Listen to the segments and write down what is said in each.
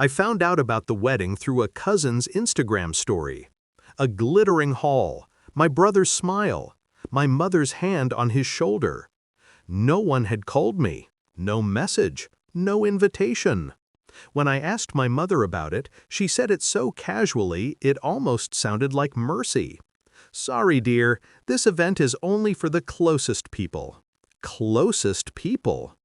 I found out about the wedding through a cousin's Instagram story. A glittering hall, my brother's smile, my mother's hand on his shoulder. No one had called me, no message, no invitation. When I asked my mother about it, she said it so casually it almost sounded like mercy. "Sorry, dear, this event is only for the closest people." Closest people?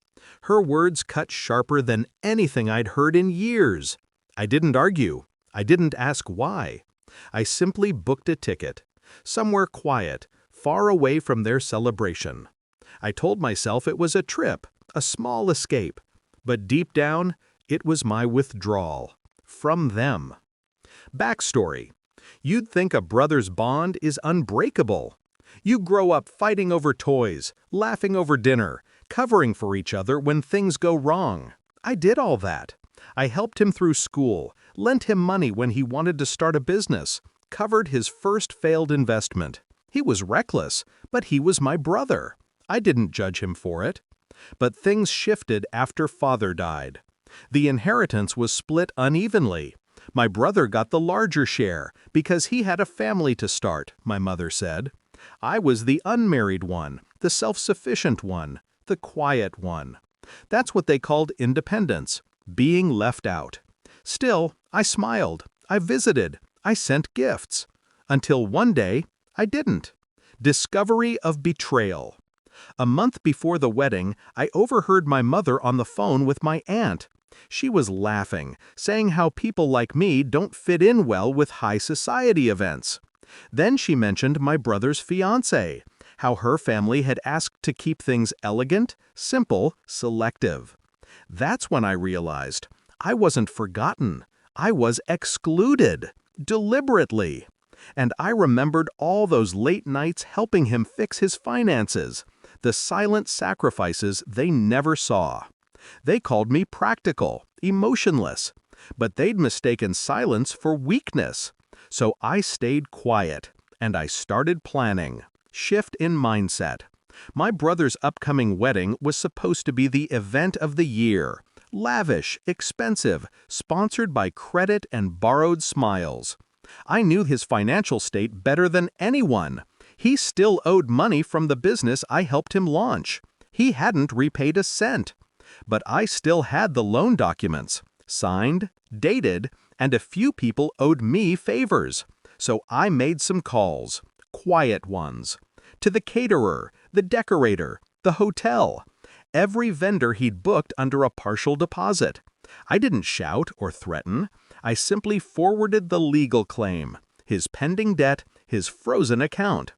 Her words cut sharper than anything I'd heard in years. I didn't argue. I didn't ask why. I simply booked a ticket. Somewhere quiet, far away from their celebration. I told myself it was a trip, a small escape. But deep down, it was my withdrawal. From them. Backstory. You'd think a brother's bond is unbreakable. You grow up fighting over toys, laughing over dinner, covering for each other when things go wrong. I did all that. I helped him through school, lent him money when he wanted to start a business, covered his first failed investment. He was reckless, but he was my brother. I didn't judge him for it. But things shifted after father died. The inheritance was split unevenly. My brother got the larger share because he had a family to start, my mother said. I was the unmarried one, the self-sufficient one, the quiet one. That's what they called independence, being left out. Still, I smiled, I visited, I sent gifts. Until one day, I didn't. Discovery of betrayal. A month before the wedding, I overheard my mother on the phone with my aunt. She was laughing, saying how people like me don't fit in well with high society events. Then she mentioned my brother's fiancé, how her family had asked to keep things elegant, simple, selective. That's when I realized I wasn't forgotten. I was excluded, deliberately. And I remembered all those late nights helping him fix his finances, the silent sacrifices they never saw. They called me practical, emotionless, but they'd mistaken silence for weakness. So I stayed quiet, and I started planning. Shift in mindset. My brother's upcoming wedding was supposed to be the event of the year. Lavish, expensive, sponsored by credit and borrowed smiles. I knew his financial state better than anyone. He still owed money from the business I helped him launch. He hadn't repaid a cent. But I still had the loan documents, signed, dated, and a few people owed me favors. So I made some calls, quiet ones, to the caterer, the decorator, the hotel, every vendor he'd booked under a partial deposit. I didn't shout or threaten. I simply forwarded the legal claim, his pending debt, his frozen account.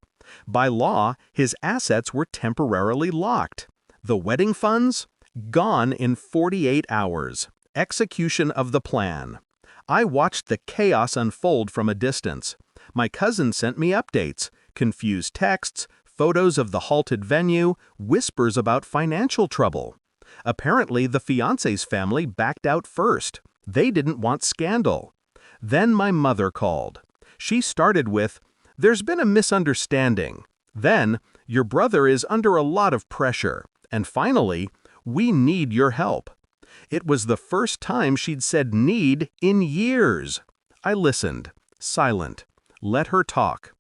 By law, his assets were temporarily locked. The wedding funds? Gone in 48 hours. Execution of the plan. I watched the chaos unfold from a distance. My cousin sent me updates, confused texts, photos of the halted venue, whispers about financial trouble. Apparently, the fiancé's family backed out first. They didn't want scandal. Then my mother called. She started with, "There's been a misunderstanding." Then, "Your brother is under a lot of pressure." And finally, "We need your help." It was the first time she'd said need in years. I listened, silent, let her talk.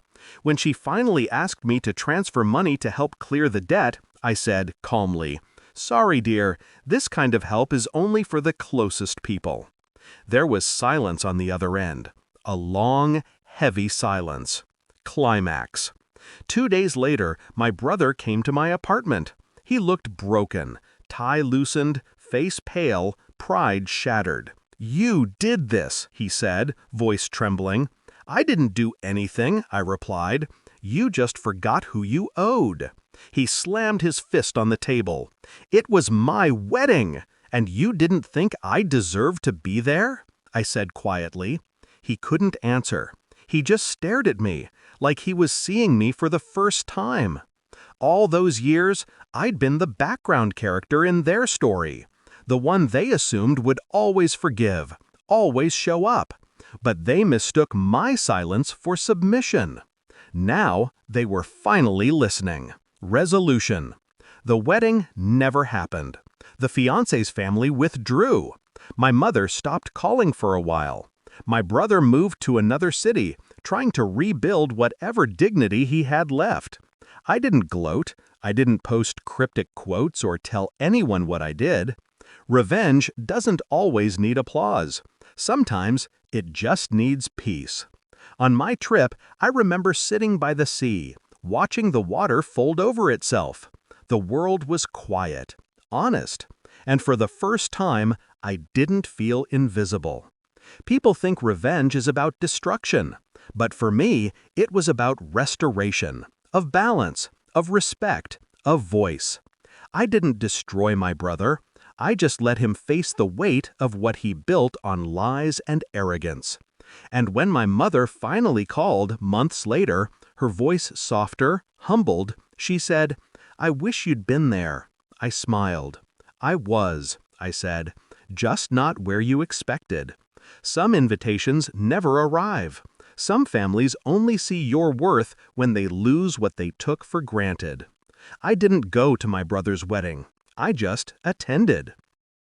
When she finally asked me to transfer money to help clear the debt, I said, calmly, "Sorry, dear, this kind of help is only for the closest people." There was silence on the other end. A long, heavy silence. Climax. 2 days later, my brother came to my apartment. He looked broken, tie loosened, face pale, pride shattered. "You did this," he said, voice trembling. "I didn't do anything," I replied. "You just forgot who you owed." He slammed his fist on the table. "It was my wedding, and you didn't think I deserved to be there?" I said quietly. He couldn't answer. He just stared at me, like he was seeing me for the first time. All those years, I'd been the background character in their story, the one they assumed would always forgive, always show up. But they mistook my silence for submission. Now, they were finally listening. Resolution. The wedding never happened. The fiancé's family withdrew. My mother stopped calling for a while. My brother moved to another city, trying to rebuild whatever dignity he had left. I didn't gloat. I didn't post cryptic quotes or tell anyone what I did. Revenge doesn't always need applause. Sometimes it just needs peace. On my trip, I remember sitting by the sea, watching the water fold over itself. The world was quiet, honest, and for the first time, I didn't feel invisible. People think revenge is about destruction, but for me, it was about restoration, of balance, of respect, of voice. I didn't destroy my brother. I just let him face the weight of what he built on lies and arrogance. And when my mother finally called months later, her voice softer, humbled, she said, "I wish you'd been there." I smiled. "I was," I said, "just not where you expected." Some invitations never arrive. Some families only see your worth when they lose what they took for granted. I didn't go to my brother's wedding. I just attended.